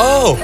Oh!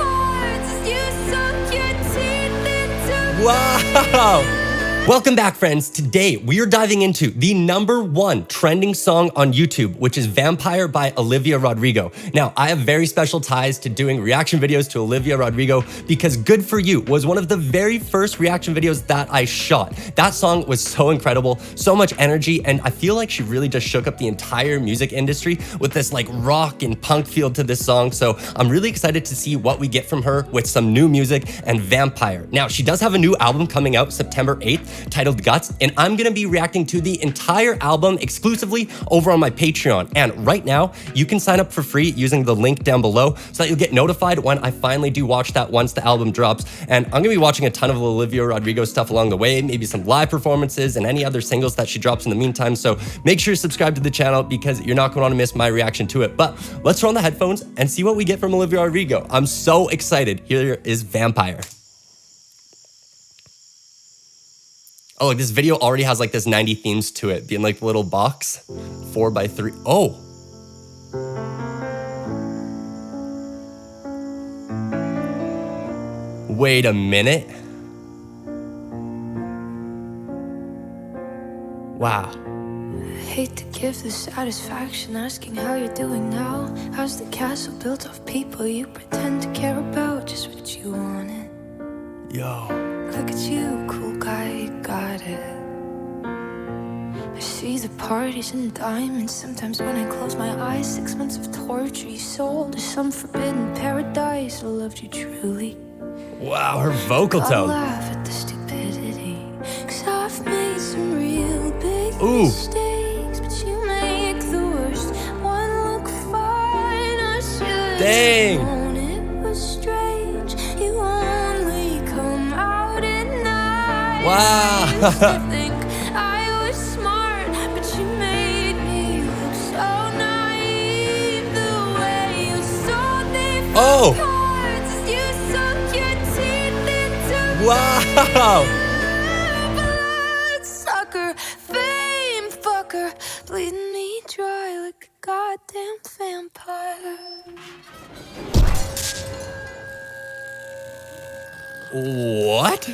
Wow! Welcome back, friends. Today, we are diving into the #1 trending song on YouTube, which is Vampire by Olivia Rodrigo. Now, I have very special ties to doing reaction videos to Olivia Rodrigo because Good For You was one of the very first reaction videos that I shot. That song was so incredible, so much energy, and I feel like she really just shook up the entire music industry with this like rock and punk feel to this song. So I'm really excited to see what we get from her with some new music and Vampire. Now, she does have a new album coming out September 8th. Titled Guts, and I'm gonna be reacting to the entire album exclusively over on my Patreon. And right now, you can sign up for free using the link down below so that you'll get notified when I finally do watch that once the album drops. And I'm gonna be watching a ton of Olivia Rodrigo stuff along the way, maybe some live performances and any other singles that she drops in the meantime. So make sure you subscribe to the channel because you're not gonna wanna miss my reaction to it. But let's throw on the headphones and see what we get from Olivia Rodrigo. I'm so excited. Here is Vampire. Oh, like this video already has like this 90 themes to it, being like the little box, 4x3. Oh. Wait a minute. Wow. I hate to give the satisfaction asking how you're doing now. How's the castle built of people you pretend to care about? Just what you wanted. Yo. Look at you, cool guy, you got it. I see the parties and diamonds. Sometimes when I close my eyes, 6 months of torture you sold to some forbidden paradise. I loved you truly. Wow, her vocal tone. I laugh at the stupidity, 'cause I've made some real big mistakes, but you make the worst one look fine. I should Dang. have known it was strange. You only come out at night. Wow. I used to think I was smart, but you made me look so naive. The way you sold me Oh. cards as you sunk your teeth into Wow. bloodsucker, fame fucker, bleeding me dry like a goddamn vampire. What?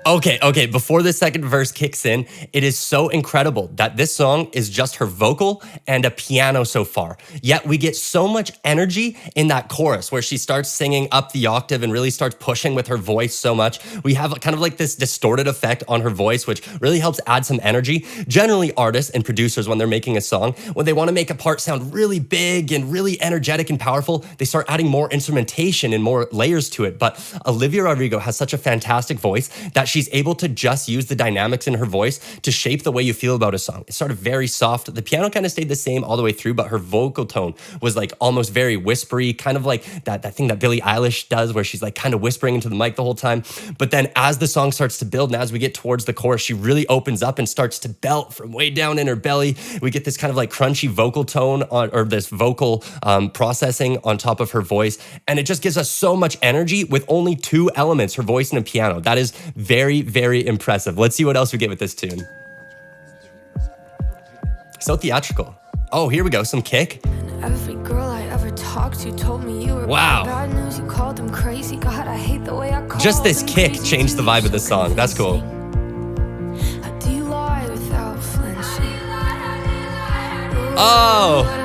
Okay, before the second verse kicks in, it is so incredible that this song is just her vocal and a piano so far. Yet we get so much energy in that chorus where she starts singing up the octave and really starts pushing with her voice so much. We have kind of like this distorted effect on her voice, which really helps add some energy. Generally, artists and producers, when they're making a song, when they want to make a part sound really big and really energetic and powerful, they start adding more instrumentation and more layers to it. But Olivia Rodrigo has such a fantastic voice that she's able to just use the dynamics in her voice to shape the way you feel about a song. It started very soft. The piano kind of stayed the same all the way through, but her vocal tone was like almost very whispery, kind of like that thing that Billie Eilish does where she's like kind of whispering into the mic the whole time. But then as the song starts to build and as we get towards the chorus, she really opens up and starts to belt from way down in her belly. We get this kind of like crunchy vocal tone or this vocal processing on top of her voice. And it just gives us so much energy with only 2 elements, her voice and a piano. That is very, very impressive. Let's see what else we get with this tune. So theatrical. Oh, here we go, some kick. And every girl I ever talked to told me you were bad news. You called them crazy. God, I hate the way I call just this kick changed the vibe of the song. That's cool. How do you lie without flinching? Oh.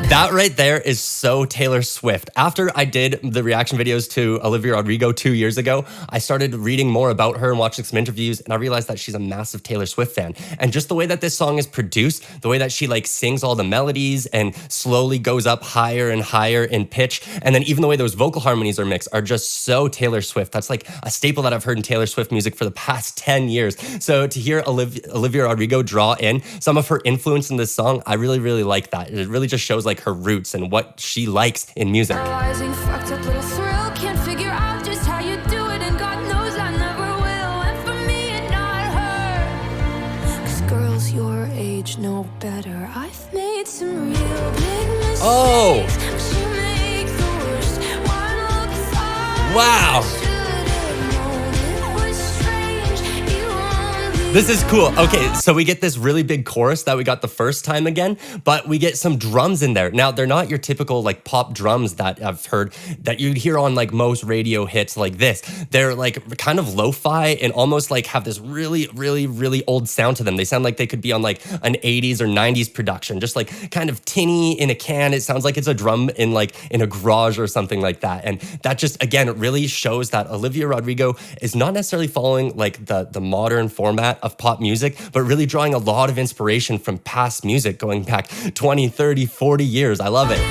That right there is so Taylor Swift. After I did the reaction videos to Olivia Rodrigo 2 years ago, I started reading more about her and watching some interviews, and I realized that she's a massive Taylor Swift fan. And just the way that this song is produced, the way that she like sings all the melodies and slowly goes up higher and higher in pitch, and then even the way those vocal harmonies are mixed are just so Taylor Swift. That's like a staple that I've heard in Taylor Swift music for the past 10 years. So to hear Olivia Rodrigo draw in some of her influence in this song, I really, really like that. It really just shows like her roots and what she likes in music. Fucked up little thrill, can't figure out just how you do it, and God knows I never will. And for me and not her, 'cause girls your age know better. I've made some real big mistakes. Oh! But you make the worst one look fine. Wow! I should've known it was strange. You only This is cool. Okay, so we get this really big chorus that we got the first time again, but we get some drums in there. Now, they're not your typical like pop drums that I've heard that you'd hear on like most radio hits like this. They're like kind of lo-fi and almost like have this really, really, really old sound to them. They sound like they could be on like an 80s or 90s production, just like kind of tinny in a can. It sounds like it's a drum in like in a garage or something like that. And that just, again, really shows that Olivia Rodrigo is not necessarily following like the modern format of pop music, but really drawing a lot of inspiration from past music going back 20, 30, 40 years. I love it.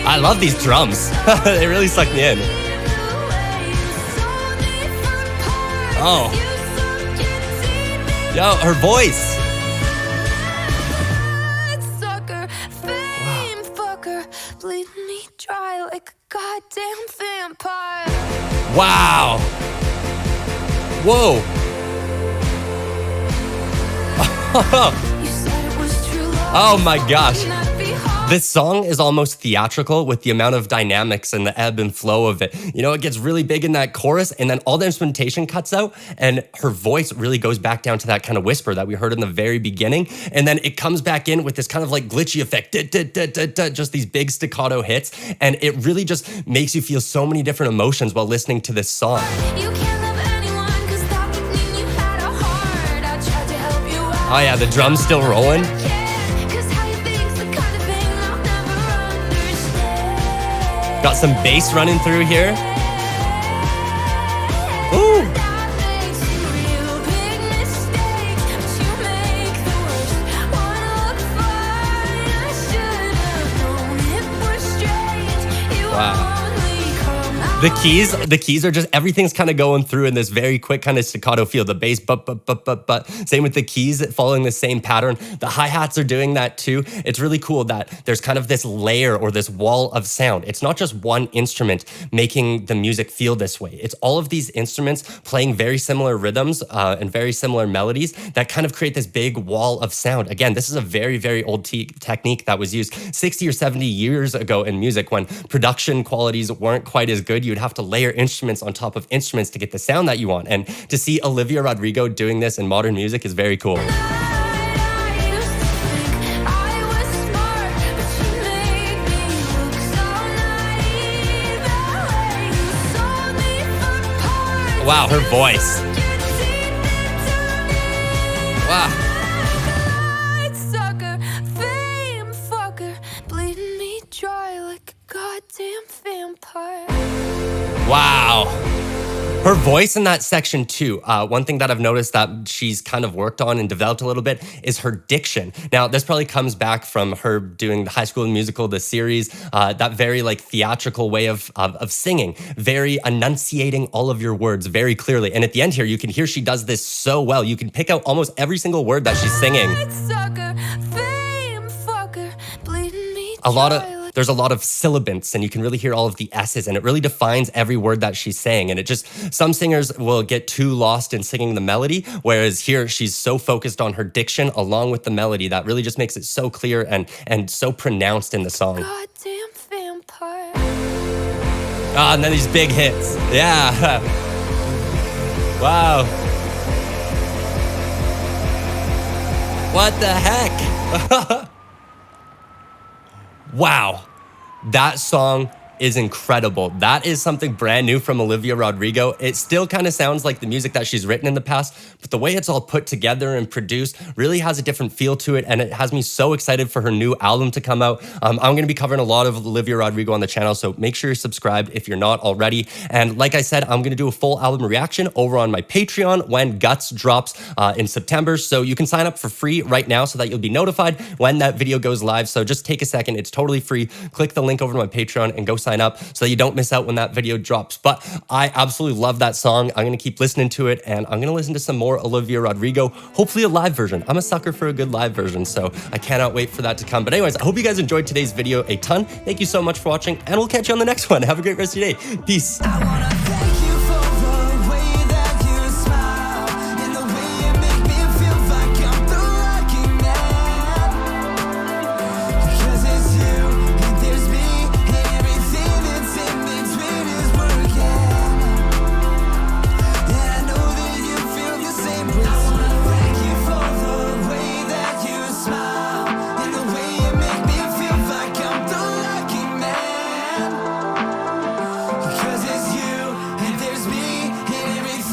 I love these drums. They really suck me in. Oh. Yo, her voice. Bleeding me dry like a goddamn vampire. Wow. Whoa. You said it was true love. Oh my gosh. Not be hard. This song is almost theatrical with the amount of dynamics and the ebb and flow of it. You know, it gets really big in that chorus and then all the instrumentation cuts out and her voice really goes back down to that kind of whisper that we heard in the very beginning. And then it comes back in with this kind of like glitchy effect, just these big staccato hits. And it really just makes you feel so many different emotions while listening to this song. You can't love anyone 'cause that would mean you had a heart. I tried to help you out. Oh yeah, the drum's still rolling. Got some bass running through here. Ooh. Wow. The keys are just, everything's kind of going through in this very quick kind of staccato feel. The bass, but. Same with the keys following the same pattern. The hi-hats are doing that too. It's really cool that there's kind of this layer or this wall of sound. It's not just one instrument making the music feel this way. It's all of these instruments playing very similar rhythms and very similar melodies that kind of create this big wall of sound. Again, this is a very, very old technique that was used 60 or 70 years ago in music when production qualities weren't quite as good. You'd have to layer instruments on top of instruments to get the sound that you want. And to see Olivia Rodrigo doing this in modern music is very cool. Wow, her voice. Wow. Sucker, fame fucker, bleeding me dry like a goddamn vampire. Wow. Her voice in that section too. One thing that I've noticed that she's kind of worked on and developed a little bit is her diction. Now, this probably comes back from her doing the High School Musical, the series, that very like theatrical way of singing, very enunciating all of your words very clearly. And at the end here, you can hear she does this so well. You can pick out almost every single word that she's singing. Sucker, fame fucker, bleeding me There's a lot of syllabants and you can really hear all of the S's and it really defines every word that she's saying. And it just, some singers will get too lost in singing the melody, whereas here she's so focused on her diction along with the melody that really just makes it so clear and so pronounced in the song. goddamn vampire. And then these big hits. Yeah. Wow. What the heck? Wow, that song is incredible. That is something brand new from Olivia Rodrigo. It still kind of sounds like the music that she's written in the past, but the way it's all put together and produced really has a different feel to it, and it has me so excited for her new album to come out. I'm going to be covering a lot of Olivia Rodrigo on the channel, so make sure you're subscribed if you're not already. And like I said, I'm going to do a full album reaction over on my Patreon when Guts drops in September, so you can sign up for free right now so that you'll be notified when that video goes live. So just take a second. It's totally free. Click the link over to my Patreon and go sign up so that you don't miss out when that video drops. But I absolutely love that song. I'm going to keep listening to it, and I'm going to listen to some more Olivia Rodrigo, hopefully a live version. I'm a sucker for a good live version, so I cannot wait for that to come. But anyways, I hope you guys enjoyed today's video a ton. Thank you so much for watching, and we'll catch you on the next one. Have a great rest of your day. Peace.